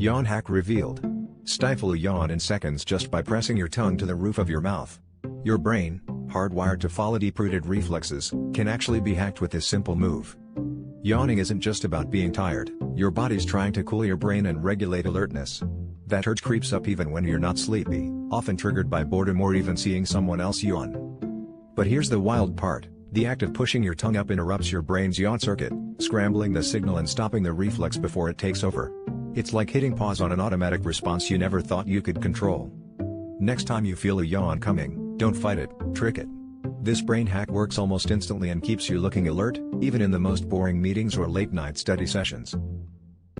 Yawn hack revealed. Stifle a yawn in seconds just by pressing your tongue to the roof of your mouth. Your brain, hardwired to follow deep-rooted reflexes, can actually be hacked with this simple move. Yawning isn't just about being tired, your body's trying to cool your brain and regulate alertness. That urge creeps up even when you're not sleepy, often triggered by boredom or even seeing someone else yawn. But here's the wild part, the act of pushing your tongue up interrupts your brain's yawn circuit, scrambling the signal and stopping the reflex before it takes over. It's like hitting pause on an automatic response you never thought you could control. Next time you feel a yawn coming, don't fight it, trick it. This brain hack works almost instantly and keeps you looking alert, even in the most boring meetings or late-night study sessions.